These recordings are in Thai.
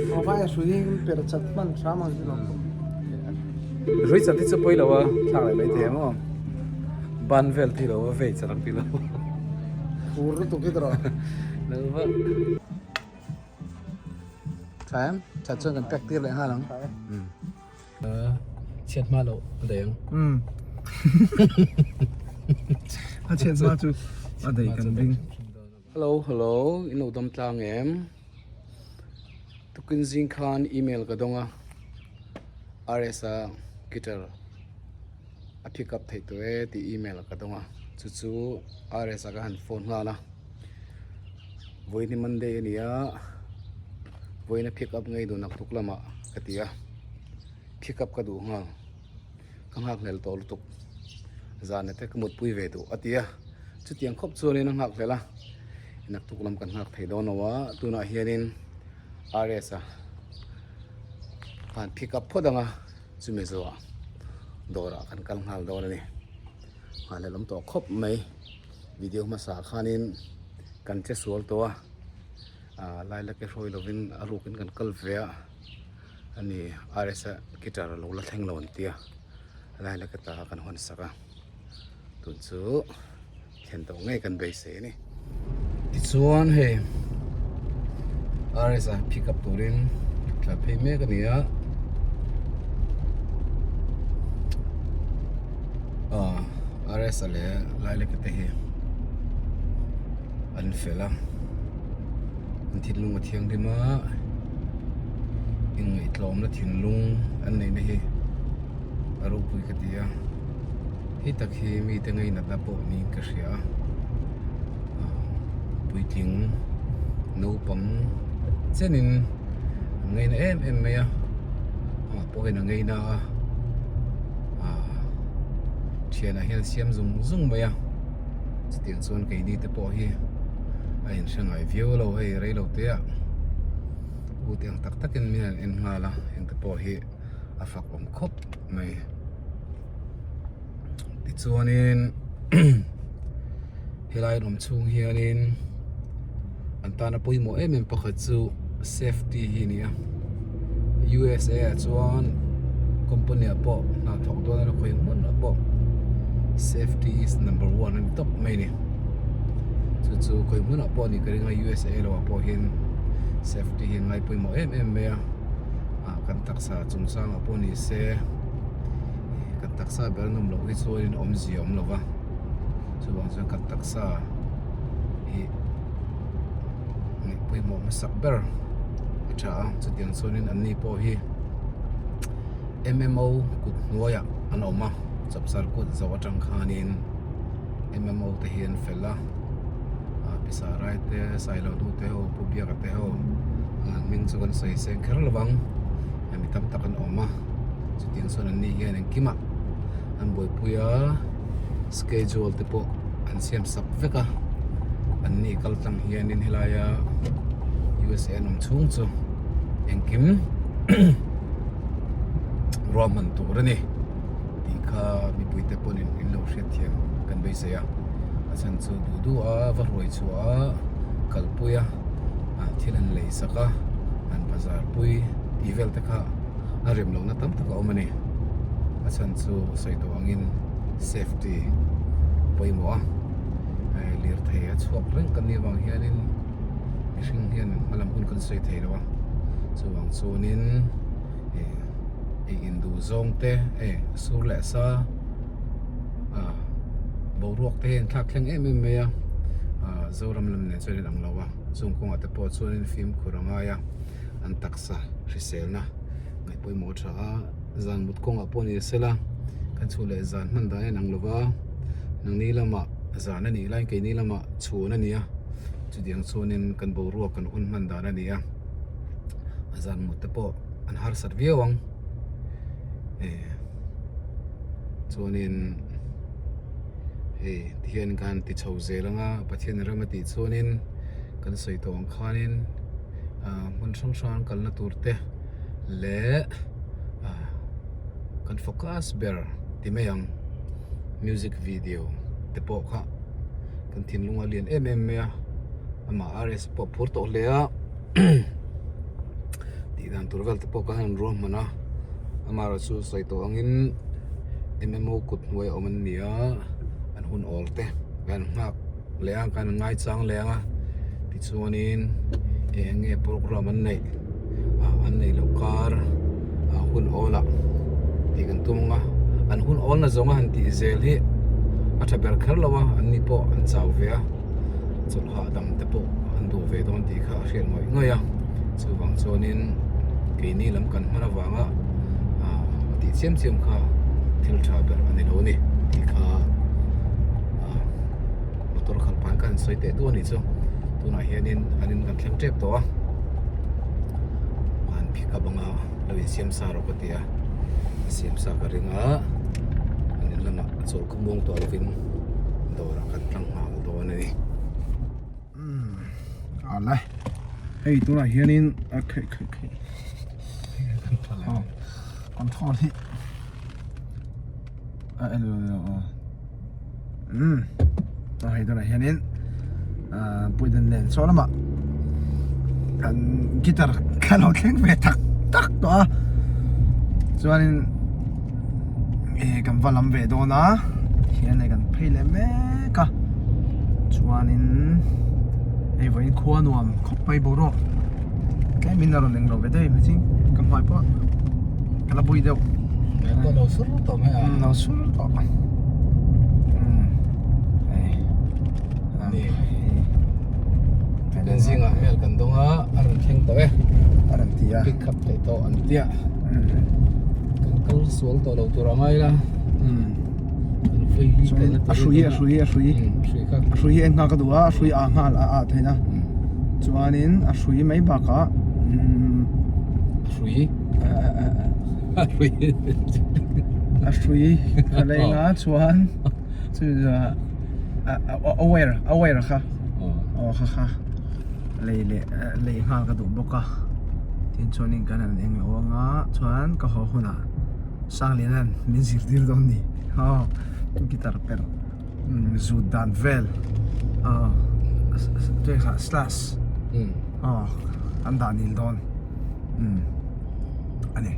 เอาไปสุดที่เป็นจัดมันช้ามันที่เรารู้จักที่จะไปแล้ววะทางไหนเลยเทียมอ่ะบ้านเวลที่เราเวทจะรักที่เรา ฟูรุตุกิดรอ แล้วว่าใช่จัดชวนกันแป๊กตีเลยห้าหลังเช็ดมาแล้วเดี๋ยวเช็ดมาจูอะไรกันบิง hello อินุดมตางเอ็มทุกคนซิงคานอีเมลก็ดงอ่ะ Rsa Guitar อภิกับไทยตัวที่อีเมลก็ดงอ่ะจู่ๆ Rsa ก็หันโฟนมาละวันนี้มันเดย์เนี่ยวันนี้พิกอัพไงดูนักทุกละมะกติอ่ะพิกอัพก็ดูฮะข้างหักเนลโตลุตุกจานเนี่ยแต่ก็หมดปุยเวดูอติอ่ะจุดยังครบส่วนนี้นักหักเลยละนักทุกลำกันหักไทยโดนว่าตัวน่ะเฮียนิน Rsa ผ่านพิกอัพพอดังอ่ะจุดเมซัวดอระกันกังหักดอระนี่หาเลยลำตัวครบไหมวิดีโอมาสาขานินกันเจสวลตัวลายละก็รอยลวินอารุกันกันกัลเวียอันนี้ Rsa Guitar เราละแทงเราอันเตียลายละก็ตากันหันสักตุนซูเห็นตัวง่ายกันเบสนี่ที่ส่วนเฮ Rsa pick up ตัวเรนกลับไปเมกันเนี่ยRsa เลยลายละก็เตะอันเฟล่าอันทิ้งลุงมาเที่ยงดีมายังไงตลอมแล้วทิ้งลุงอันไหนนี่อารมณ์ปุยกันดีอ่ะที่ตะเคียมีแต่ไงนัดดับโบนี่ก็เสียปุยทิ้งนูปังเช่นนี้ไงนะเอ็มไหมอ่ะพอเห็นไงนะเชียร์นะเห็นเสียมซุ่งไหมอ่ะจะเตียงส่วนไก่นี่แต่พอเฮียไอ้ช่างไอ้วิวเราไอ้ไรเราเตี้ยกูเตียงตักกันมีอันงาละเห็นแต่พอเฮียอาฝักผมครบไหมติดส่วนนี้เฮลัยลมชุ่งเฮียนี่อันตานาปุยโมเอ็มปะขัดจู่ safety เฮียนี่ USA ส่วนคอมพานีปะน่าถกตัวนั้นคุยมันนะปะ safety is number one อันtop ไหมนี่จู่ๆคุยมันนะปะนี่ก็เรื่อง USA เราปะเห็น safety เห็นไงปุยโมเอ็มเมียกันตักษาจงสร้างปะนี่เสกันตักษาเบอร์นุ่มเราที่ส่วนอมจีอมเราวะส่วนส่วนกันตักษานี่ปุยโมมาสักเบอร์จ้าจุดยังส่วนนี้อันนี้ปะเฮ MMO กุดนัวยอันออกมาจับสารกุดจังหวัดจังคานิน MMO ที่เห็นเฟล่าพิสาไรเตะใส่เราดูเตะโอปุบยากับเตะโอมิงสุกันใส่เซงเคอร์ระวังมีตั้มตะกันออกมาจุดยังส่วนอันนี้เห็นกิมะอันบอยปุยสเกจูลที่ปะอันเสียมสับเวกะอันนี้กัลตังเห็นนินเฮลาย USA นมชุ่งจูเอ็งกิมรอมันตัวนี่ที่ข้ามีปุยเตปนินอินโลเชียเทียนกันไปเสียอาจารย์จูดูวารวยชัวกัลปุยที่นั่นเลยสักอันภาษาปุยอีเวลตะข้าอาริมลงนัดตั้มตะก้ามันนี่อาจารย์จูใส่ตัวงิน safety ปุยมัวไอ้เลียร์เทียชวกเรื่องกันนี่บางเฮียนินสิ่งเฮียนมาลำพูนกันใส่เทียแล้ววะส่วนโซนินอินดูซงเตสูเลซ่าบรวกเตนทักแข่งเมียโซรำลำเนี่ยช่วยดังเราวะซงคงอาจจะปวดส่วนฟิล์มคุรังายอันตักษะริเซลนะไงปุยหมดจ้าจานมุดคงอาปนิเซล่ากันช่วยจานมันได้นังเราวะนังนี้ละมาจานนี่ไล่กันนี่ละมาชูนั่นนี่จุดยังส่วนนี้กันบรวกกันอุ่นมันได้นั่นนี่จานมุดแต่ปวดอันหาร์สัตว์เวียวังส่วนนี้เทียนการติดเฉาเจริญประเทศเรามาติดส่วนนี้กันใส่ตัวของข้านี้มันช่างกันนัตุรเตะและกันโฟกัสเบอร์ที่ไม่ยังมิวสิกวิดีโอแต่พอค่ะกันทิ้งลงมาเรียนเอ็มเมีย ama RS po phur to lea ti dan turvel te po ka han ro mana ama ra chu sai to angin MMO kut nuai oman nia an hun olte gan ngak leang kan ngai chang leanga ti chuanin enge program an nei an nei lokar hun ola ti kan tumunga an hun ol na zonga han ti zel hi acha ber khar lawa an ni po an chau ve a chul ha dam te po an du ve don ti kha hrial ngoi ngoya chu wang chuanin ke ni lam kan hmana wanga ti chem chem kha thil tha ber ani lo ni ti kha motor khal pan kan soi te tu ni chu tuna hianin anin kan thlem trep to a an phika banga lo siam sa ro patia siam sa ka ringa anin lana chol kumong to lovin dora kan tang ma to ani alai hei tuna hianin okay kan thon hi hei tuna hianin puiden len so lama kan guitar kan ho thleng ve tak to a chuanin kan valam ve dona hian nei kan pheile me ka chuanin ei voin khua nuam khoppai boro cái mình nào leng lo về đây mà chính cầm phải po cái là bùi đâu ko lo sur to me a nó sur to den zinga mel kan donga aran theng to e aran tia pick up te to an tia kan kal sual to lo tura mai la ashui shui en nga ka duwa ashui a nga a theina chuanin ashui mai ba ka shui ashui alenga chuan chu aware kha kha lei nga ka du boka tin chuanin kan an eng lo nga chuan ka ho huna sang linan min zir dir don ni ha guitar per zu dan vel te kha slash an dan il don ani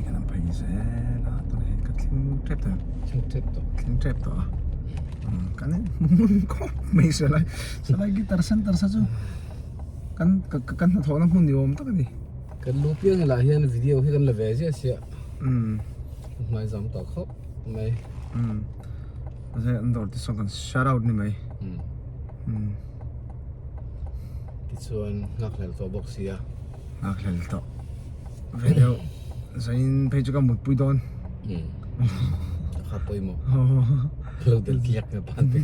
kan an pai se la to he ka tling trep to kan ko mai se lai guitar center sa chu kan thona hun ni om ta ni kan lu piang la hian video hi kan la ve je sia mai zam to khop mai Saya andor ti song kan shout out ni mai ti chuan ngak lel to box sia ngak lel to video zain page ka mut pui don kha poi mo lo del kiak na pan pe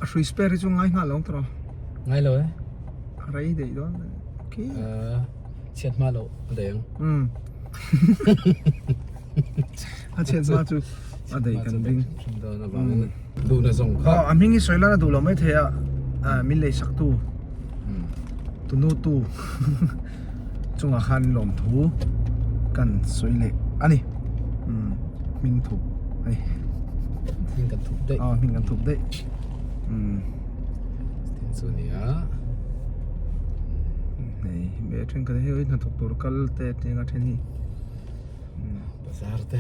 a sui spare chu ngai nga long tro ngai lo e rai dei don ki chet ma lo deng a chen ma chu a dei kan ding do na bang du na zong kha a mingi soila na du lo mai thea min lei sak tu tu nu tu chunga khan lom thu kan soile ani ming thu ai min kan thup dei ming kan thup dei chu nia nei be thren ka he na thuk tur kal te tinga then hi bazar te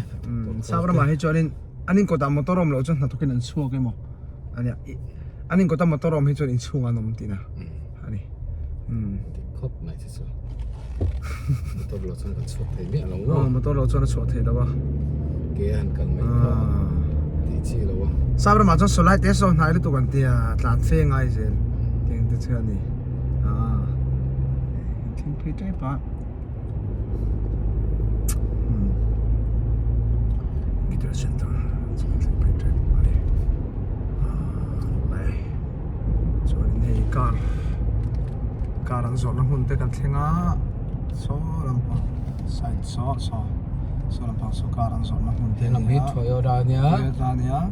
sabra ma he chorin anin ko ta motorom lo chon na thukin an chuak emo ani anin ko ta motorom he chorin chunga nom tina ani khop mai chu motor lo chon kan chot thei mi alo motor lo chon chot thei dawa ke an kan mai ti chi lo wa sabra ma chon solai te so nai lu tu kan tia tlan fe ngai zen ting te chha ni ting pui te pa guitar center ting pui te ani lai chon nei car an zon na hun te kan thlenga so lam pa side so lam pa so car an zon na hun te lam hi thoyo da nia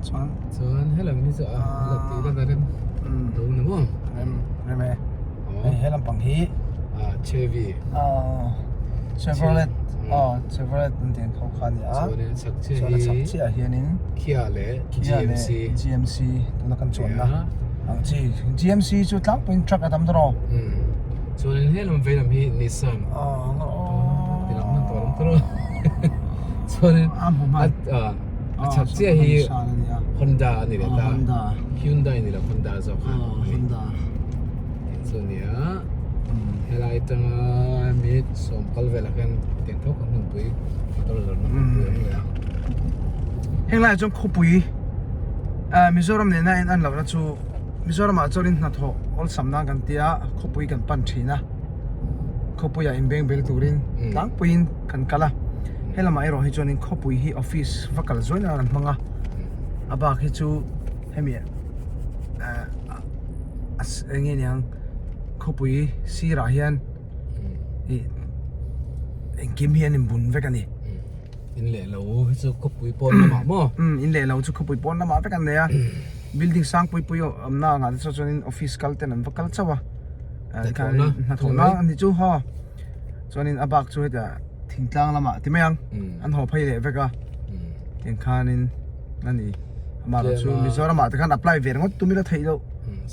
chuan helam hi cha la ti da ren do na mo rem he lam pang hi Chevy Chevrolet Chevrolet นั่นเองเขาคันเนี่ย ส่วนนี้สักเชีย ส่วนสักเชียเฮียนิน Kia และ GMC ตัวนักกันชวนนะGMC ชุดลังเป็นทรัคอะทำตลอด ส่วนนี้ให้ลำเวลำที่ Nissan เป็นลำมันตัวลำตัวส่วนนี้สักเชียที่ Honda นี่แหละตา Hyundai นี่แหละ Honda สองคันส่วนนี้เฮลัยตั้งมีสมคัลเวลกันเตียงทอกกันหุ่นปุยตัวละน้ำตัวนี่แหละเฮลัยจงคุปุยมิโซรัมเนี่ยนะอันเราละจูมิโซรัมอาจจะรินนัทโฮอลสัมนังกันเตียคุปุยกันปันชีนะคุปุยอินเบงเบลตูรินตั้งปุยกันกะละเฮลัยมาไอโรฮิจอนินคุปุยฮีออฟฟิศฟักกัลจอยนะรันมังอ่ะอาบาฮิจูเฮมีเงี้ยยังคุปุยซีราฮิอันกิมเฮียนิมบุญเวกันนี่อินเล่เราจะคุปุยปนน้ำมั้งอินเล่เราจะคุปุยปนน้ำมันเวกันเนี่ยbuilding สร้างปุยปุยอำนาจงานจะจนออฟฟิศกัลเตนันวักกัลเจ้าวะการนัทนะอันนี้จู่ฮ่อจนอาบักจู่เดี๋ยวทิ้งกลางละมาที่ไม่ยังอันหัวไปเลยเวกันยังคานินนั่นนี่มาเราจู่มิจฉาละมาแต่การ apply เวรงดตุ้มมีละไทยแล้ว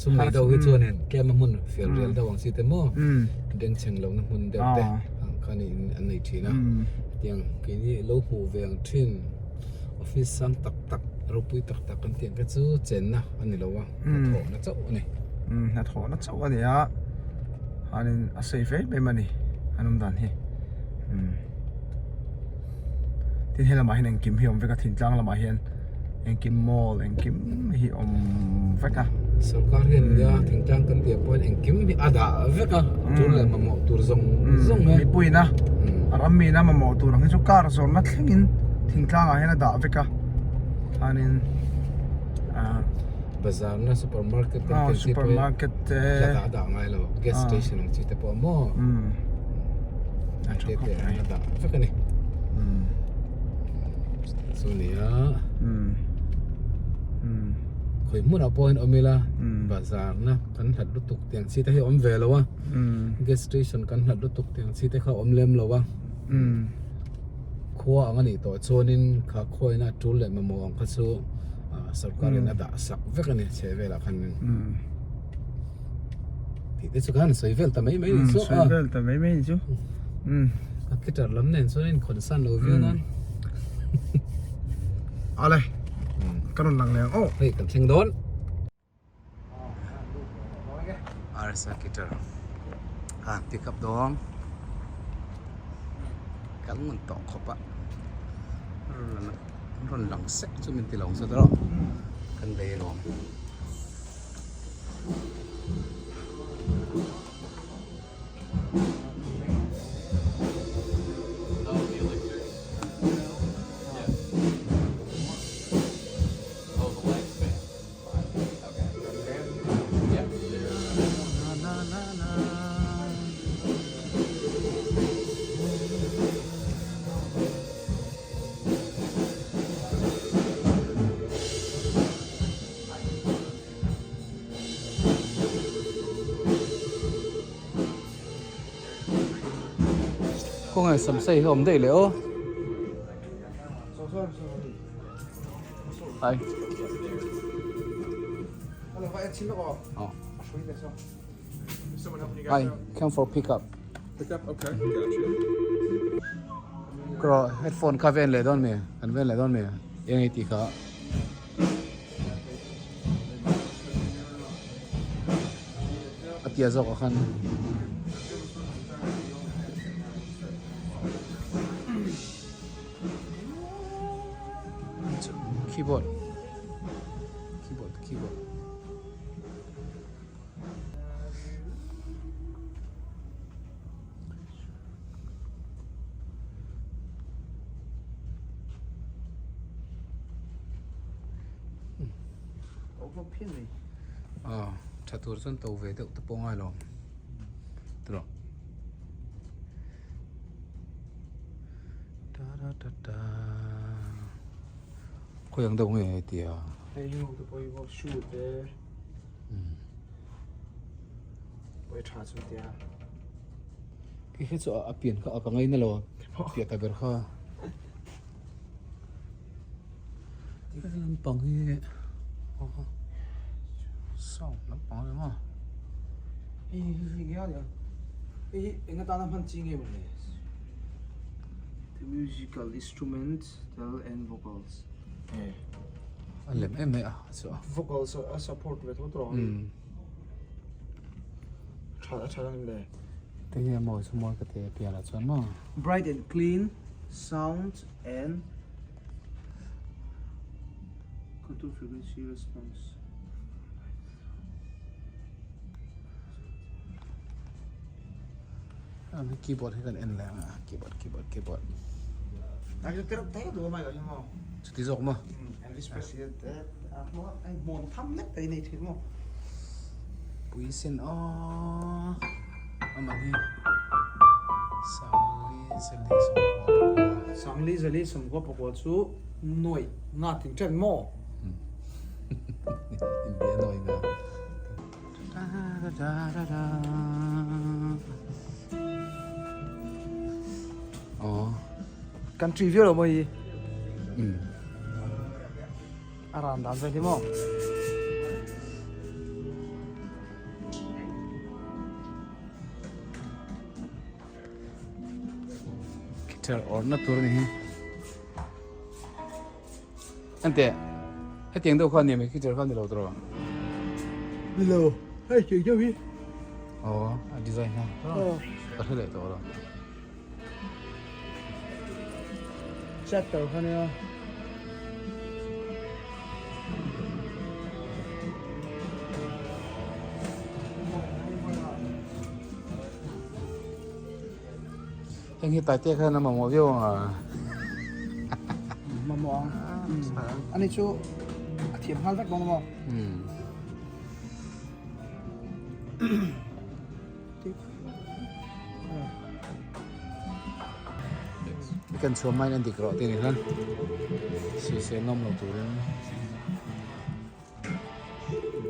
สมัยเราวิจารณ์แกมาหุ่นเฟียร์เรียลดาวังสิเตโมเด้งเชิงลงน้ำหุ่นเดียวเตะคันนี้อันนี้ทีนะยังกินนี่เราหูเวียงทินออฟฟิศสั่งตักรูปุยตักกันเตียงก็จู่เจนนะอันนี้เราว่านัทโหนัทเจ้านี่นัทโหนัทเจ้าอันนี้อ่ะอันนี้อาศัยเฟซเป็นมันนี่อันนั้นดันเฮที่เห็นละมาเห็นเองกิมเฮียมเวกทิ้งกลางละมาเห็นเองกิมมอลเองกิมเฮียมเวกสกัดเห็นยาทิ้งกลางกันเตียงพอเองกิมมีอาดาเวกจุดเลยมาหมอตัวซงมีปุยนะอารมณ์มีนะมาหมอตัวนั้นจุกการส่วนนัดทิ้งทิ้งกลางอะไรนะด่าเวกอันนี้บาซาร์นะซูเปอร์มาร์เก็ตซูเปอร์มาร์เก็ตด่าไงเราแก๊สสเตชันของจิตแต่พอหม้ออันเด็ดๆนะด่าเวกนี่ส่วนนี้คุยมุ่งเอาพอยน์อเมล่าบาซาร์นะกันหัดรถตุกเตียงซีแต่ให้อมเวลวะแก๊สสเตชันกันหัดรถตุกเตียงซีแต่เขาอมเล็มแล้ววะขั้วอันนี้ต่อโซนินขาคอยนะจูเลยมามองเขาสู้สักการณ์ด่าสักเวกนี่เชเวลาคันนึงที่ที่สุดกันสวยเวลแต่ไม่สู้สวยเวลแต่ไม่จู่คิดถึงลำเนินโซนินคนสั้นโอเวลนั้นอะไรกระโดดหลังแล้วโอ้เฮ้ยกันเชิงโดนRsa Guitar pick up dong kan mentok kok pak ron langsek cuma minti langsung terus kan belong không ai sắm xây hôm đây liệu đây đây come for pickup okay, gotcha. Có headphone ka ven le don me kan ven le don me yang iti ka atia zo ka khan keyboard chatur san tàu về tự tập bông ai lòng được có yang đông này thì hay dùng tụi tôi vào shoot để với trả số tiền cái hết chỗ à biển có ở cái ngay này rồi biển tại biển kho cái làm bằng cái sao làm bằng cái mà 이 이게 아니야. 이 이거 다른 한 찡해 볼래. The musical instruments, and vocals. 예. làm em này à chỗ vocals support với thôi. 잘하는데. 되게 뭐 정말 그때 비하라잖아 Bright and clean sound and control frequency response. cái keyboard hay cần en làm à keyboard 나 이거 때려 너무 많이 가지 뭐. tí dọc mà Elvis Presley 뭐 아니 뭐 탐냈다 이네 지금 뭐. quý xin o mà đi Samli zali som ko poko chu noi nga ting chen mo. in bia noi nga Country view lo moi. ừ Aram dan zali mo. guitar or na tur ni ante cái tiếng đâu khoan niệm cái guitar khoan đi đâu rồi Below. Hey, chừng cho biết. design ha có thể để đó rồi Set tàu khăn nha. anh hiện tại tiếc hơn là mà mua viu à Mà mò. Anh ấy chú thiểm hal vắt bông mò. cần số mai nên thì rõ tiền hơn sẽ nông đầu tuổi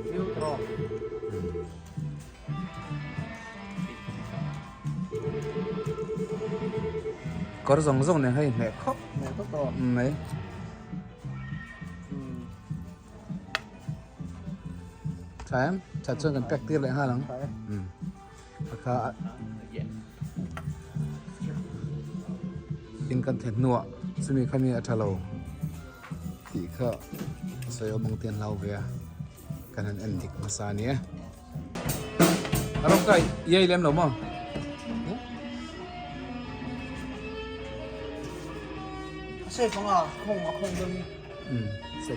View pro. có rồng này hay mẹ khóc Nè tốt to. đấy trái em chặt chân cần bẹt tiền lại ha lắm Phải. khá in cần thèn nụaซึ่งมีขมิ้นอัฐโลที่เขาใส่บางเตียนเราเบียกันนั่นเอ็นดิกมาซาเนียเราใกล้ยัยเล่มหรอมั้ง Xe phóng à, không đâu. Sẽ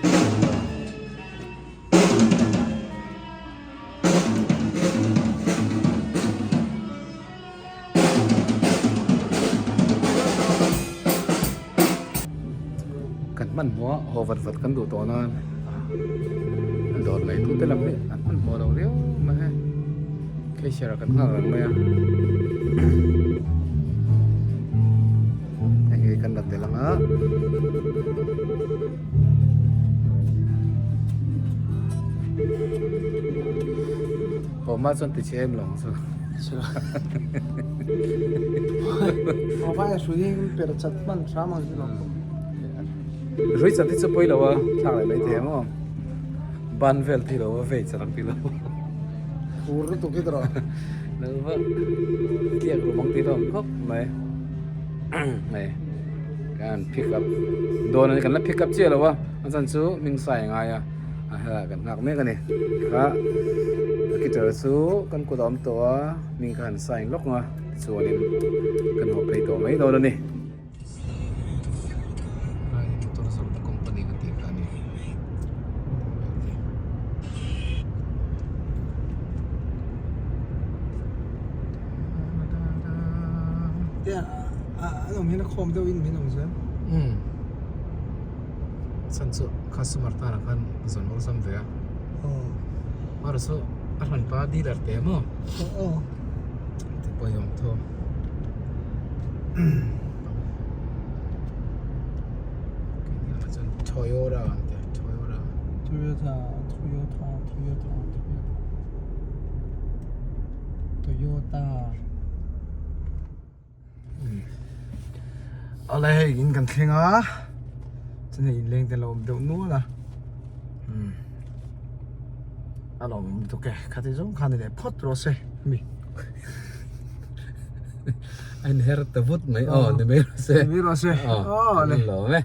cẩn mẩn hóa hồ vật vật cân đủ to non đột lấy thu tên làm đấy ăn mẩn hóa đầu liếu mà hay cái xe là cẩn hàng mà cái cân đặt để làm á hồ mà xuân từ chị em lòng sao Họ phải là suy nghĩ về chất bẩn sao mà gì lòng. rồi chắc thì sẽ bơi đâu à thằng lại lấy thế mà ban về thì đâu về chắc thì đâu Ủa tụi cái đó. nữa vợ kia của bóng tí đâu khóc này này kan pick up đồ này kan là pick up chia đâu à anh sản số mình xài ngay à kan ngạc mấy cái này cả cái trở số kan của đom tổ mình kan xài lóc mà số này kan học lấy tổ mấy đồ đó này Yeah, ano mina kom daw in mina usan. Sanso customer tara kan zon or sam ve Oh. maro so arhan pa dealer te mo Oh. te po yom to kini na zon Toyota ante Toyota. ở đây in cần khen á cho nên lên tên lồng đậu núa là à lồng tụi cái khá thì giống khá này phốt rồi xe mi anh hết tờ vút mấy, này mấy rồi xe. mi rồi xe Anh lỡ mấy.